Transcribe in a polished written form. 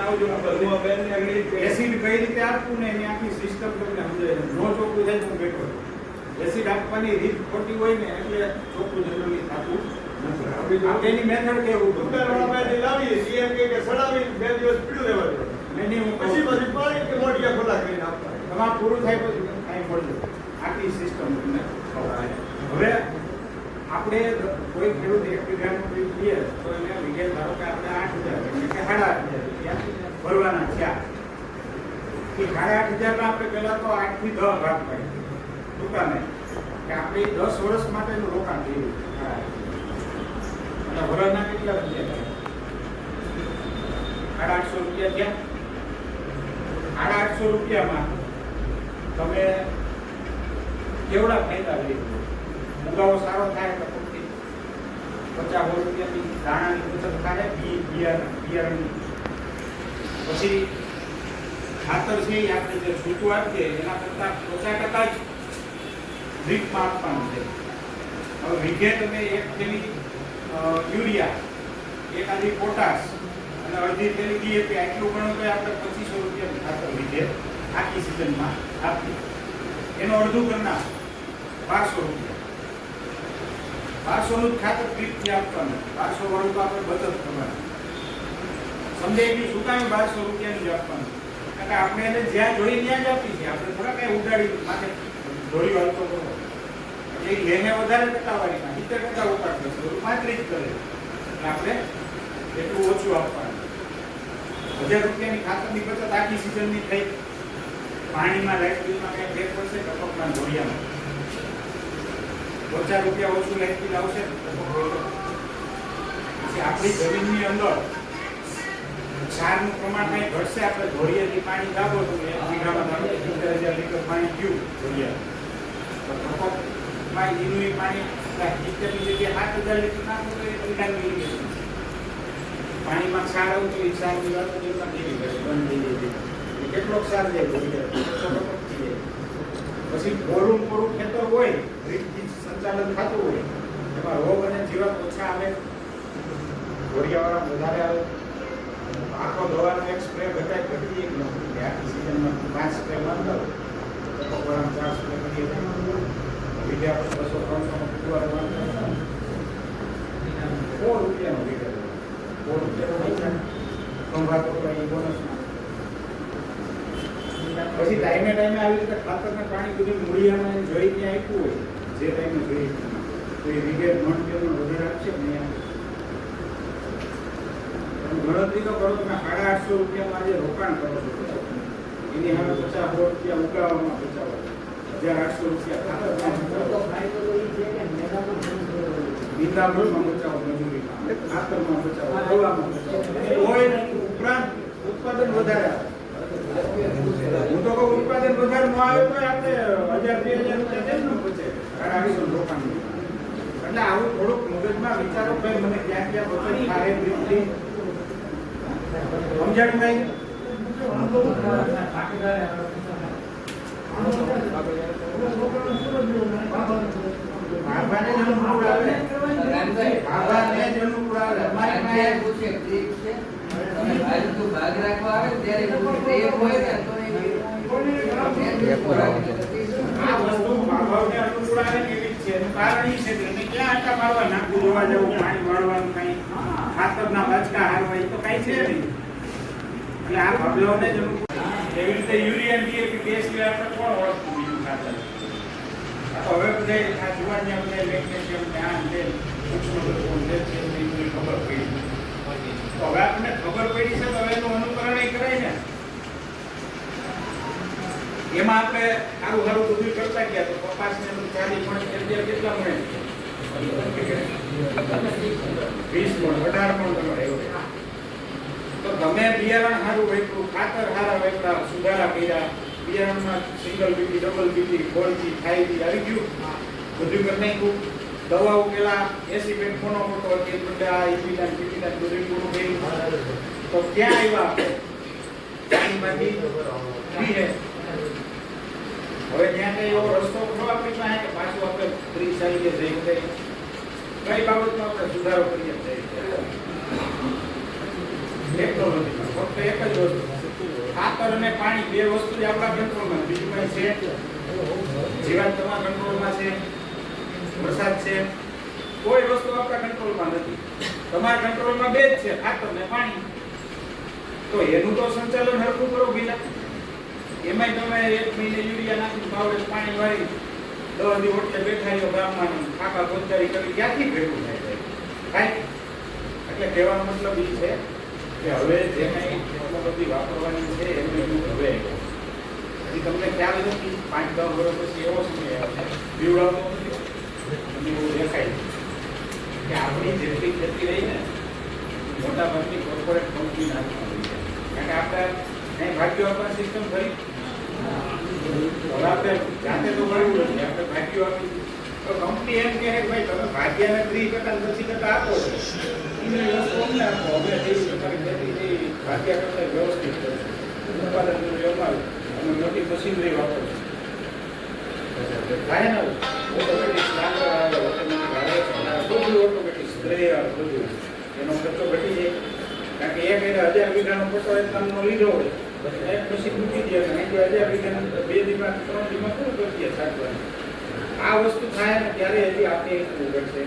આવજો એસિડ કઈ રીતે આપવું ને એની આખી સિસ્ટમ તમને સમજાય. નો ચોખ્ખું થાય તો બેઠો એસિડ આપવાની રીત ખોટી હોય ને એટલે ચોખ્ખું જનરલી થતું નથી. એની મેથડ કેવું દુકાનવાળા લાવીએ સીએમ કે સડાવી 2 દિવસ પીડું રહેવા દો. પછી પાણી કે મોઢિયા ખોલા કરીને આપવા. તમારે પૂરું થાય પછી કાંઈ પડે આખી સિસ્ટમ તમને હવે આપણે કોઈ ખેડૂત 1 વીઘાનું બીજ લઈએ તો એને વીઘે ધારો કે આપણે 8,000 એટલે કે 8,500 ભરવાના થયા. એ 8,500 આપણે પહેલા તો 8 થી 10 ભાગ પાડીએ દુકાને કે આપણે 10 વર્ષ માટેનું રોકાણ થયું. અને વરસના કેટલા રૂપિયા થાય? 850 રૂપિયા થયા. 850 રૂપિયામાં તમે કેવડા ફાયદા લઈ લો? મુગાવો સારો થાય તો 50 રૂપિયાની દાણાની બચત થાય. બિયારણની પછી ખાતર છે એ આપણે જે છૂટું આપીએ એના કરતાં 50% જ ડ્રીપમાં આપવાનું છે. હવે વીઘે તમે 1 થેલી યુરિયા, 1 આધી પોટાશ અને અડધી થેલી ડીએપી આટલું ગણો તો આપણે 2500 રૂપિયાનું ખાતર વીઘે આખી સિઝનમાં આપીએ. એનો અડધું કરના 1200 રૂપિયા. 1200 નું ખાતર ડ્રીપથી આપવાનું. 1200 વાળું તો આપણે બચત કરવાની. સમજાય ગયું? શું કામ 1200 રૂપિયાનું જ આપવાનું? કારણ કે આપણે એને જ્યાં જોઈ ત્યાં જ આપી છે. આપણે થોડા કઈ ઉડાડી માટે ધોરી વાળતો કરો. એ લેને વધારે ટકાવારી 70% ઉપાડ કરશે, 35 કરે. એટલે આપણે એટલું ઓછું આપવાનું. 1000 રૂપિયાની ખાતરની બચત આખી સિઝનની થઈ. પાણીમાં લાઇટ બિલમાં કઈ ફેર પડશે? ટપકના ધોરિયામાં 50 રૂપિયા ઓછું લાઇટ બિલ આવશે. પછી આપણી જમીનની અંદર ક્ષારનું પ્રમાણ કઈ ઘટશે. આપણે ધોરિયાથી પાણી દાબો તો 1 વીઘામાં 70,000 લીટર પાણી પીવું ધોરિયા તો ટપકમાં એનું પાણી 70ની જગ્યાએ 7,000 લીટર નાખો તો 1 વીઘાનું ઇરિગેશન. પાણીમાં ક્ષાર આવું તો એ ક્ષારની વાત એમાં કેવી કરે બંધ થઈ જાય. કેટલો ક્ષાર જાય પછી કોરું ખેતર હોય, રીતથી સંચાલન થતું હોય, એમાં રોગ અને જીવાત ઓછા આવે, ધોરિયાવાળા વધારે આવે. આખો દવાનો એક સ્પ્રે ઘટાય ઘટી આખી સિઝનમાં 5 સ્પ્રે મારતા હોય, ટપકવાળા 4 સ્પ્રે કરીએ વીઘે આપણે 200-300 ફૂટવાર મારતા 4 રૂપિયાનો વીઘે 4 રૂપિયાનો પૈસા સંભાતો એ બોનસમાં. પછી ટાઈમે આવી રીતે ખાતરના પાણી બધું મૂળિયામાં જોઈ ત્યાં આપ્યું હોય જે ટાઈમે જોઈએ તો એ વીઘે મણ કેવું વધારે આપશે ને ગણતરી તો કરો તમે 850 રૂપિયામાં જે રોકાણ કરો છો એની હવે 50 રૂપિયા ઉગાવવામાં બચાવો, 1800 રૂપિયા ખાતરમાં નિંદામણમાં બચાવો, મજૂરીમાં ખાતરમાં બચાવો, દવામાં બચાવો. હોય ઉપરાંત ઉત્પાદન વધારે આવે. હું તો કહું ઉત્પાદન વધારે ન આવે તો આપણે 1000-2000 રૂપિયા કેમ ન બચે? 850 રોકાણ. એટલે આવું થોડુંક મગજમાં વિચારો ભાઈ મને ક્યાં ક્યાં બચત થાય રીતથી સમજાણ ભાઈ. બાબાને જ અનુકૂળ આવે, બાબાને જ અનુકૂળ આવે. અમારી પાસે પૂછે ઠીક છે તો ભાગ રાખવા આવે ત્યારે એક હોય ને તો આ વસ્તુ બાબાને અનુકૂળ આવે કેવી છે એનું કારણ એ છે કે એને ક્યાં આટા મારવા નાખું જોવા જવું, પાણી વાળવાનું કઈ ખાતરના બાચકા હારવા એ તો કઈ છે નહીં. એટલે આ ભાગલાઓને જ એવી રીતે યુરિયા ડીએપી બે સિવાય આપણે કોણ ઓળખતું બીજું ખાતર? તો હવે બધા આ જુવાનિયા બધા મેગ્નેશિયમ ધ્યાન છે, સૂક્ષ્મ તત્વો છે એની ખબર પડી. તો હવે આપણને ખબર પડી છે તો હવે એનું અનુકરણ કરાય ને. એમાં આપણે સારું સારું બધું કરતા ગયા તો કપાસને 40 મણ કેટલા મળે? 20 મણ 18 મણ તમારે એવું. તો તમે બિયારણ સારું વાપર્યું, ખાતર સારા વાપર્યા, સુધારા કર્યા, બિયારણમાં single BT, double BT, 4G, 5G આવી ગયું, બધું કરી નાખ્યું. દવાઓ પેલા 80 પેટ મોનોકોટો હતી બધા ઇપિડાન પિપિડાન બધું પૂરું કર્યું. તો ક્યાં આવ્યા આપણે? પાણીમાંથી પીએ. હવે ત્યાં કઈ એવો રસ્તો ખરો આપણી પાસે કે પાછું આપણે ફ્રી સાઈડે જઈ કઈ બાબતમાં આપણે સુધારો કરીએ છીએ? ટેકનોલોજીમાં ફક્ત એક જ વસ્તુ, ખાતર અને પાણી બે વસ્તુ જ આપણા કંટ્રોલમાં, બીજું કઈ છે? જીવાત તમારા કંટ્રોલમાં છે? વરસાદ છે? કોઈ વસ્તુ આપણા કંટ્રોલમાં નથી. તમારા કંટ્રોલમાં બે જ છે, ખાતર ને પાણી. તો એનું તો સંચાલન હરખું કરો બીજા. એમાંય તમે એક મહિને યુરિયા નાખી પાવડર પાણી વાળી 10 દી ઓટલે બેઠા રહ્યો ગામમાં ખાકા ગોંચારી કરી ક્યાંથી ભેગું થાય? એટલે કહેવાનો મતલબ એ છે કે હવે જે કંઈ ટેકનોલોજી વાપરવાની છે એનું હવે હજી તમને ખ્યાલ નથી 5-10 વર્ષ પછી એવો સમય આવશે બીવડાવતો નથી અને એવું દેખાય કે આપણી જેટલી ખેતી રહી ને મોટા ભાગની કોર્પોરેટ કંપની નાખવાની છે. કારણ કે આપણે અહીં ભાગ્ય આપવાની સિસ્ટમ કરી આપણે જાતે તો મળવું નથી, આપણે ભાગ્યો આપી તો કંપની એમ કહે કે ભાઈ તમે ભાગ્યને 30% આપો છો એની વસ્તુ અમને આપો, અમે 30% ખેતી ભાગ્ય કરતા વ્યવસ્થિત કરશું, ઉત્પાદન વ્યવહાર અમે મોટી મશીનરી વાપરો છો થાય ને ઓટોમેટિક સ્લાન્ડર આવે, ઓટોમેટિક હાર્વેસ્ટર બધું ઓટોમેટિક સ્પ્રેયર બધું એનો ખર્ચો ઘટી જાય. કારણ કે 1000 વીઘાનો પટો એક કામનો લીધો હોય એક પછી મૂકી દે અને 1000 વીઘાનું 2 દીમાં 3 દીમાં શું કરીએ શાકભાજી. આ વસ્તુ થાય ને ત્યારે હજી આપણે એટલું ઉગડશે